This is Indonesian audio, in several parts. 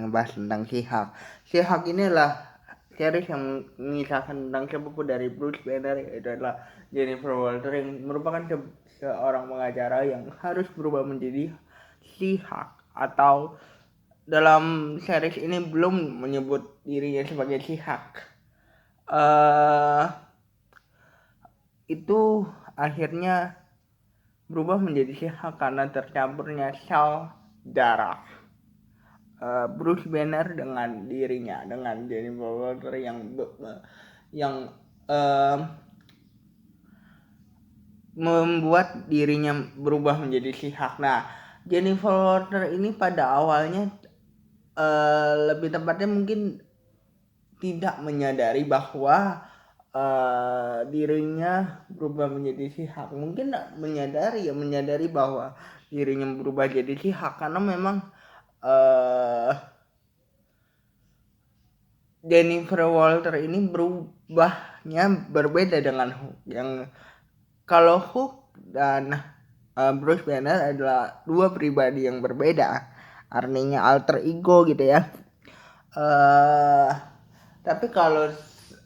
ngebahas tentang She-Hulk. She-Hulk ini adalah series yang mengisahkan tentang sepupu dari Bruce Banner, yaitu adalah Jennifer Walters, yang merupakan seorang pengacara yang harus berubah menjadi She-Hulk, atau dalam series ini belum menyebut dirinya sebagai She-Hulk. Itu akhirnya berubah menjadi She-Hulk karena tercampurnya sel darah Bruce Banner dengan dirinya, dengan Jennifer Walters yang membuat dirinya berubah menjadi She-Hulk. Nah, Jennifer Walters ini pada awalnya lebih tepatnya mungkin tidak menyadari bahwa dirinya berubah menjadi She-Hulk. Mungkin menyadari bahwa dirinya berubah jadi She-Hulk karena memang Jennifer Walters ini berubahnya berbeda dengan Hulk. Yang kalau Hulk dan Bruce Banner adalah dua pribadi yang berbeda, artinya alter ego gitu ya. Tapi kalau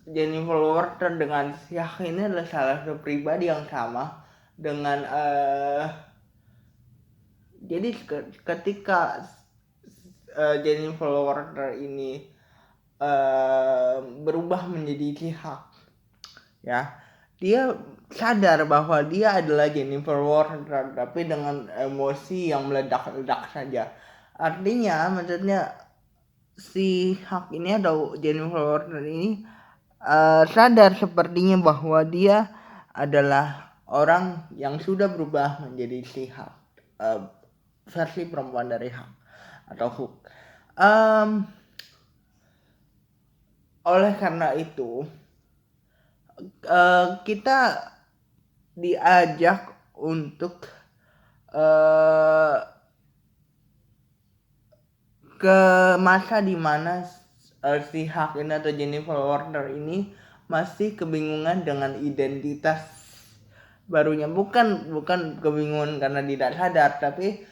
Jennifer Walters dengan She-Hulk ini adalah salah satu pribadi yang sama dengan jadi ketika Jennifer Walters ini berubah menjadi She-Hulk, ya, dia sadar bahwa dia adalah Jennifer Walters, tapi dengan emosi yang meledak-ledak saja. Artinya, maksudnya si Hulk ini atau Jennifer Walters ini sadar sepertinya bahwa dia adalah orang yang sudah berubah menjadi si Hulk, versi perempuan dari Hulk atau Hulk. Oleh karena itu kita diajak untuk ke masa dimana si Hulk ini atau Jennifer Walters ini masih kebingungan dengan identitas barunya. Bukan kebingungan karena tidak sadar, tapi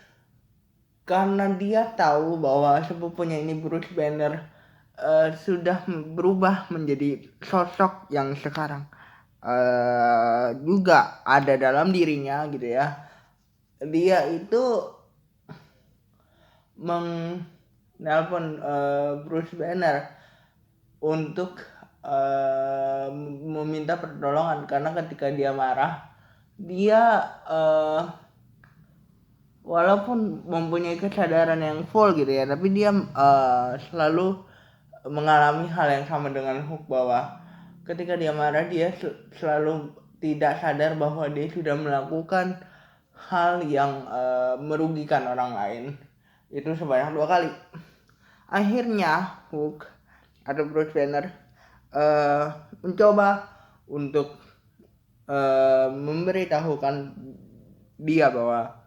karena dia tahu bahwa sepupunya ini Bruce Banner sudah berubah menjadi sosok yang sekarang juga ada dalam dirinya gitu ya. Dia itu menelpon Bruce Banner untuk meminta pertolongan karena ketika dia marah, dia walaupun mempunyai kesadaran yang full gitu ya, tapi dia selalu mengalami hal yang sama dengan Hulk, bahwa ketika dia marah dia selalu tidak sadar bahwa dia sudah melakukan hal yang merugikan orang lain itu sebanyak 2 kali. Akhirnya Hulk atau Bruce Banner mencoba untuk memberitahukan dia bahwa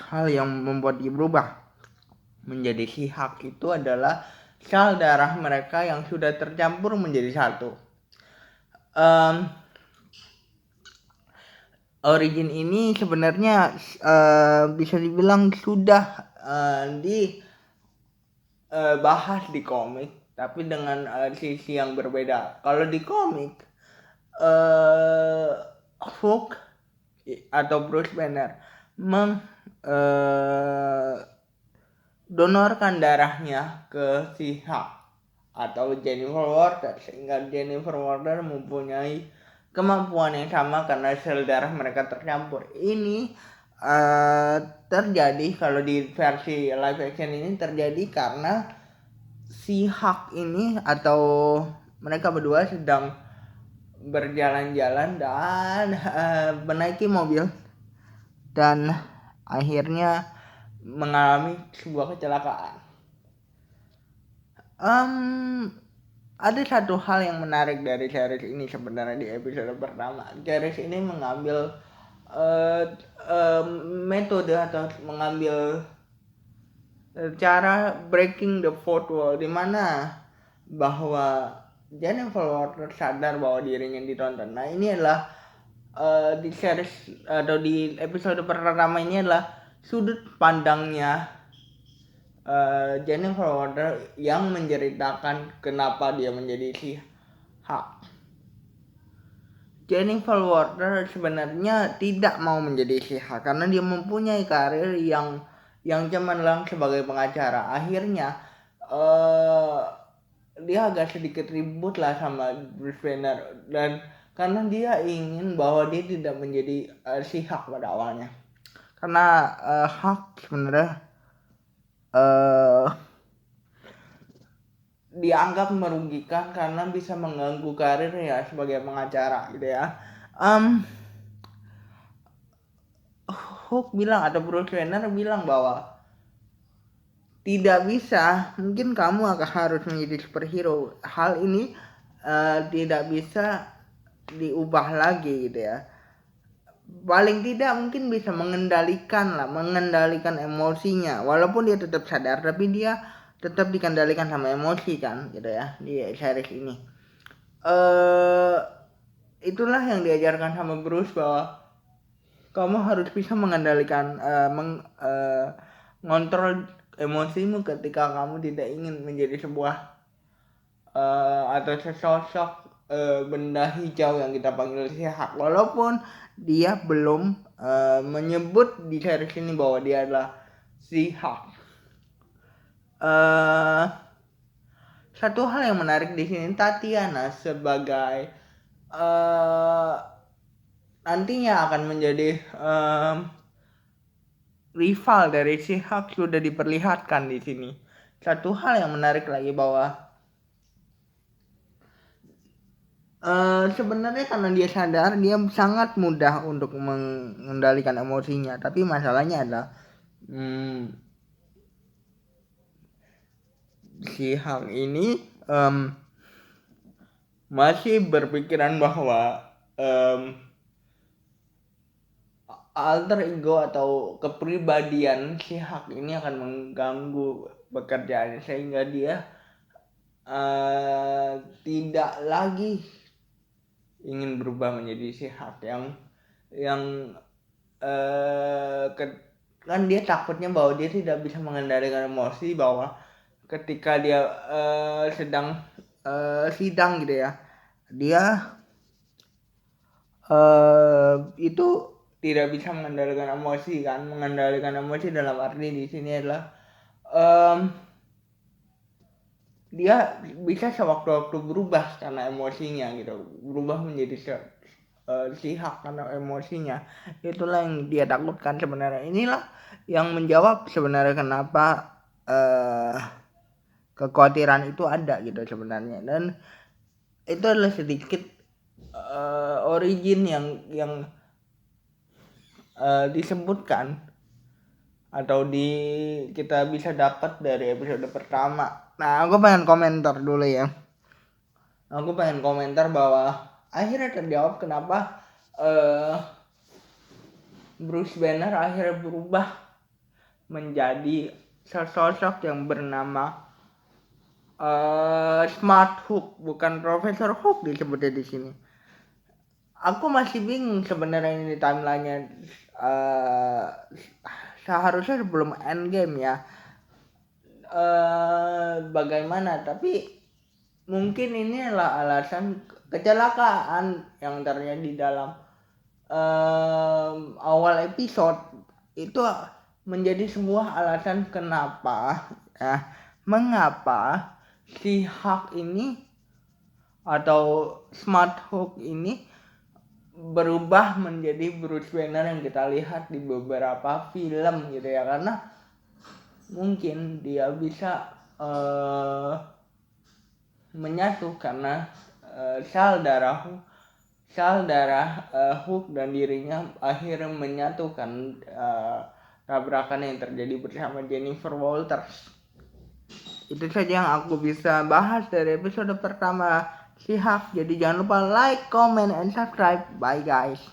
hal yang membuat dia berubah menjadi She-Hulk itu adalah sel darah mereka yang sudah tercampur menjadi satu. Origin ini sebenarnya bisa dibilang sudah dibahas di komik, tapi dengan sisi yang berbeda. Kalau di komik, Hulk atau Bruce Banner donorkan darahnya ke si Hulk atau Jennifer Walters, sehingga Jennifer Walters mempunyai kemampuan yang sama karena sel darah mereka tercampur. Ini terjadi kalau di versi live action ini terjadi karena si Hulk ini atau mereka berdua sedang berjalan-jalan dan menaiki mobil dan akhirnya mengalami sebuah kecelakaan. Ada satu hal yang menarik dari series ini sebenarnya di episode pertama. Series ini mengambil metode atau mengambil cara breaking the fourth wall, di mana bahwa Jennifer Walters sadar bahwa dirinya ditonton. Nah, ini adalah di series atau di episode pertama ini adalah sudut pandangnya Jennifer Walters yang menceritakan kenapa dia menjadi si Hulk. Jennifer Walters sebenarnya tidak mau menjadi si Hulk karena dia mempunyai karir yang cemerlang sebagai pengacara. Akhirnya dia agak sedikit ribut lah sama Bruce Banner, dan karena dia ingin bahwa dia tidak menjadi si Hulk pada awalnya, karena Hulk sebenarnya dianggap merugikan karena bisa mengganggu karirnya sebagai pengacara gitu ya. Hulk bilang, atau Bruce Banner bilang bahwa tidak bisa, mungkin kamu akan harus menjadi superhero. Hal ini tidak bisa diubah lagi gitu ya. Paling tidak mungkin bisa mengendalikan emosinya. Walaupun dia tetap sadar, tapi dia tetap dikendalikan sama emosi kan gitu ya di series ini. Itulah yang diajarkan sama Bruce, bahwa kamu harus bisa mengendalikan mengontrol emosimu ketika kamu tidak ingin menjadi sebuah atau sesosok benda hijau yang kita panggil si Hulk. Walaupun dia belum menyebut di series ini bahwa dia adalah si Hulk. Satu hal yang menarik di sini, Tatiana sebagai nantinya akan menjadi rival dari si Hulk sudah diperlihatkan di sini. Satu hal yang menarik lagi, bahwa sebenarnya karena dia sadar, dia sangat mudah untuk mengendalikan emosinya. Tapi masalahnya adalah si Hulk ini masih berpikiran bahwa alter ego atau kepribadian si Hulk ini akan mengganggu pekerjaannya, sehingga dia tidak lagi ingin berubah menjadi si Hulk yang kan dia takutnya bahwa dia tidak bisa mengendalikan emosi, bahwa ketika dia sedang sidang gitu ya, dia itu tidak bisa mengendalikan emosi kan. Mengendalikan emosi dalam arti di sini adalah dia bisa sewaktu-waktu berubah karena emosinya gitu, berubah menjadi si Hulk karena emosinya. Itulah yang dia takutkan sebenarnya. Inilah yang menjawab sebenarnya kenapa kekhawatiran itu ada gitu sebenarnya. Dan itu adalah sedikit origin yang disebutkan atau kita bisa dapat dari episode pertama. Nah, aku pengen komentar dulu ya. Aku pengen komentar bahwa akhirnya terjawab kenapa Bruce Banner akhirnya berubah menjadi sosok yang bernama Smart Hulk, bukan Profesor Hulk disebutnya di sini. Aku masih bingung sebenarnya ini timelinenya. Seharusnya sebelum Endgame ya. Bagaimana? Tapi mungkin ini adalah alasan kecelakaan yang terjadi dalam awal episode. Itu menjadi sebuah alasan kenapa mengapa si Hulk ini atau Smart Hulk ini berubah menjadi Bruce Banner yang kita lihat di beberapa film gitu ya. Karena mungkin dia bisa menyatu karena sel darah Hulk dan dirinya akhirnya menyatukan tabrakan yang terjadi bersama Jennifer Walters. Itu saja yang aku bisa bahas dari episode pertama si Hulk. Jadi jangan lupa like, comment, and subscribe. Bye guys.